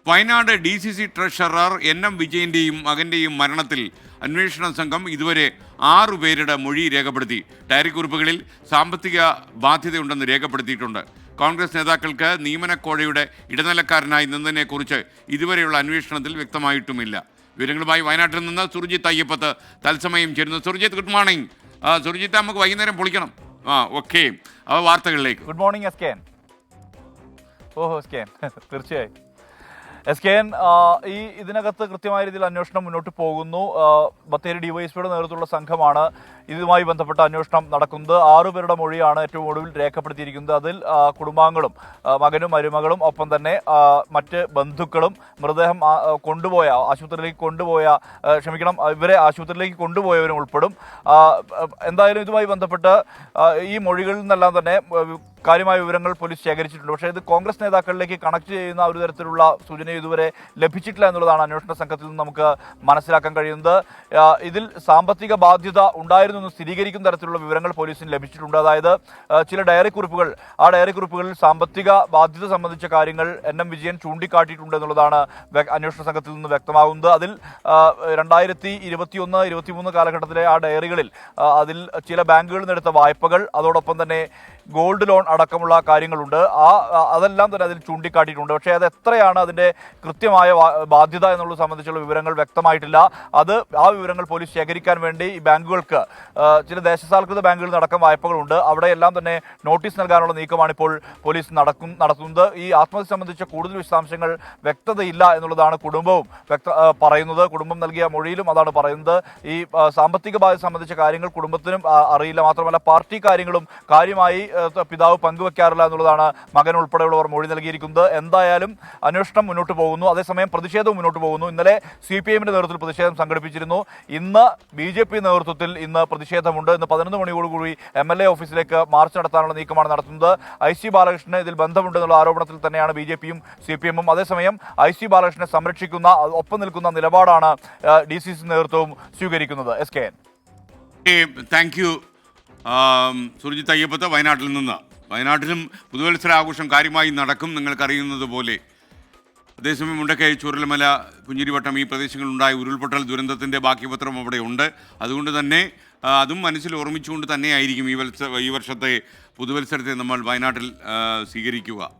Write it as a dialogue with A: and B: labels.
A: Wayanad DCC treasurer NM വിജയൻ്റെയും മകൻ്റെയും മരണത്തിൽ അന്വേഷണ സംഘം ഇതുവരെ 6 പേരുടെ മൊഴി രേഖപ്പെടുത്തി. ഡയറി കുറിപ്പുകളിൽ സാമ്പത്തിക ബാധ്യതയുണ്ടെന്ന് രേഖപ്പെടുത്തിയിട്ടുണ്ട്. കോൺഗ്രസ് നേതാക്കൾക്ക് നിയമനക്കോഴയുടെ ഇടനിലക്കാരനായി നിന്നതിനെക്കുറിച്ച് ഇതുവരെയുള്ള അന്വേഷണത്തിൽ വ്യക്തമായിട്ടുമില്ല. വിവരങ്ങളുമായി വയനാട്ടിൽ നിന്ന് സുർജിത്ത് അയ്യപ്പത്ത് തത്സമയം ചേരുന്നു. Surjit, good morning. സുർജിത്ത്, നമുക്ക് വൈകുന്നേരം പൊളിക്കണം. ഓക്കെ, വാർത്തകളിലേക്ക്.
B: Good morning SKN. SKN തീർച്ചയായും SKN, ഇതിനകത്ത് കൃത്യമായ രീതിയിൽ അന്വേഷണം മുന്നോട്ട് പോകുന്നു. ബത്തേരി ഡിവൈഎസ്പിയുടെ നേതൃത്വത്തിലുള്ള സംഘമാണ് ഇതുമായി ബന്ധപ്പെട്ട അന്വേഷണം നടക്കുന്നത്. 6 പേരുടെ മൊഴിയാണ് ഏറ്റവും ഒടുവിൽ രേഖപ്പെടുത്തിയിരിക്കുന്നത്. അതിൽ കുടുംബാംഗങ്ങളും മകനും മരുമകളും ഒപ്പം തന്നെ മറ്റ് ബന്ധുക്കളും മൃതദേഹം ഇവരെ ആശുപത്രിയിലേക്ക് കൊണ്ടുപോയവരും ഉൾപ്പെടും. എന്തായാലും ഇതുമായി ബന്ധപ്പെട്ട് ഈ മൊഴികളിൽ നിന്നെല്ലാം തന്നെ കാര്യമായ വിവരങ്ങൾ പോലീസ് ശേഖരിച്ചിട്ടുണ്ട്. പക്ഷേ ഇത് കോൺഗ്രസ് നേതാക്കളിലേക്ക് കണക്ട് ചെയ്യുന്ന ഒരു തരത്തിലുള്ള സൂചന ഇതുവരെ ലഭിച്ചിട്ടില്ല എന്നുള്ളതാണ് അന്വേഷണ സംഘത്തിൽ നിന്ന് നമുക്ക് മനസ്സിലാക്കാൻ കഴിയുന്നത്. ഇതിൽ സാമ്പത്തിക ബാധ്യത ഉണ്ടായിരുന്നു എന്ന് സ്ഥിരീകരിക്കുന്ന തരത്തിലുള്ള വിവരങ്ങൾ പോലീസിന് ലഭിച്ചിട്ടുണ്ട്. അതായത് ചില ഡയറി കുറിപ്പുകളിൽ സാമ്പത്തിക ബാധ്യത സംബന്ധിച്ച കാര്യങ്ങൾ NM വിജയൻ ചൂണ്ടിക്കാട്ടിയിട്ടുണ്ട് എന്നുള്ളതാണ് അന്വേഷണ സംഘത്തിൽ നിന്ന് വ്യക്തമാകുന്നത്. അതിൽ 2021-23 കാലഘട്ടത്തിലെ ആ ഡയറികളിൽ അതിൽ ചില ബാങ്കുകളിൽ നിന്നെടുത്ത വായ്പകൾ, അതോടൊപ്പം തന്നെ ഗോൾഡ് ലോൺ അടക്കമുള്ള കാര്യങ്ങളുണ്ട്. അതെല്ലാം തന്നെ അതിൽ ചൂണ്ടിക്കാട്ടിയിട്ടുണ്ട്. പക്ഷേ അത് എത്രയാണ് അതിൻ്റെ കൃത്യമായ ബാധ്യത എന്നുള്ളത് സംബന്ധിച്ചുള്ള വിവരങ്ങൾ വ്യക്തമായിട്ടില്ല. ആ വിവരങ്ങൾ പോലീസ് ശേഖരിക്കാൻ വേണ്ടി ഈ ബാങ്കുകൾക്ക് ചില ദേശസാൽകൃത ബാങ്കുകളിൽ അടക്കം വായ്പകളുണ്ട്. അവിടെയെല്ലാം തന്നെ നോട്ടീസ് നൽകാനുള്ള നീക്കമാണ് ഇപ്പോൾ പോലീസ് നടത്തുന്നത്. ഈ ആത്മഹത്യ സംബന്ധിച്ച കൂടുതൽ വിശദാംശങ്ങൾ വ്യക്തതയില്ല എന്നുള്ളതാണ് കുടുംബവും പറയുന്നത്. കുടുംബം നൽകിയ മൊഴിയിലും അതാണ് പറയുന്നത്. ഈ സാമ്പത്തിക ബാധ്യത സംബന്ധിച്ച കാര്യങ്ങൾ കുടുംബത്തിനും അറിയില്ല. മാത്രമല്ല പാർട്ടി കാര്യങ്ങളും കാര്യമായി പിതാവ് പങ്കുവെക്കാറില്ല എന്നുള്ളതാണ് മകൻ ഉൾപ്പെടെയുള്ളവർ മൊഴി നൽകിയിരിക്കുന്നത്. എന്തായാലും അന്വേഷണം മുന്നോട്ട് പോകുന്നു. അതേസമയം പ്രതിഷേധവും മുന്നോട്ട് പോകുന്നു. ഇന്നലെ CPIM നേതൃത്വത്തിൽ പ്രതിഷേധം സംഘടിപ്പിച്ചിരുന്നു. ഇന്ന് BJP നേതൃത്വത്തിൽ പ്രതിഷേധമുണ്ട്. ഇന്ന് 11 മണിയോടുകൂടി MLA ഓഫീസിലേക്ക് മാർച്ച് നടത്താനുള്ള നീക്കമാണ് നടത്തുന്നത്. IC ബാലകൃഷ്ണന് ഇതിൽ ബന്ധമുണ്ടെന്നുള്ള ആരോപണത്തിൽ തന്നെയാണ് BJPയും CPIM. അതേസമയം IC ബാലകൃഷ്ണനെ സംരക്ഷിക്കുന്ന, ഒപ്പം നിൽക്കുന്ന നിലപാടാണ് DCC നേതൃത്വവും സ്വീകരിക്കുന്നത്. SKN.
A: Thank you Surjit Ayyappath വയനാട്ടിൽ നിന്ന്. വയനാട്ടിലും പുതുവത്സര ആഘോഷം കാര്യമായി നടക്കും, നിങ്ങൾക്കറിയുന്നത് പോലെ. അതേസമയം മുണ്ടക്കൈ, ചൂരൽമല, പുഞ്ചിരിവട്ടം ഈ പ്രദേശങ്ങളിലുണ്ടായ ഉരുൾപൊട്ടൽ ദുരന്തത്തിൻ്റെ ബാക്കിപത്രം അവിടെ ഉണ്ട്. അതുകൊണ്ട് തന്നെ അതും മനസ്സിൽ ഓർമ്മിച്ചുകൊണ്ട് തന്നെയായിരിക്കും ഈ വർഷത്തെ പുതുവത്സരത്തെ നമ്മൾ വയനാട്ടിൽ സ്വീകരിക്കുക.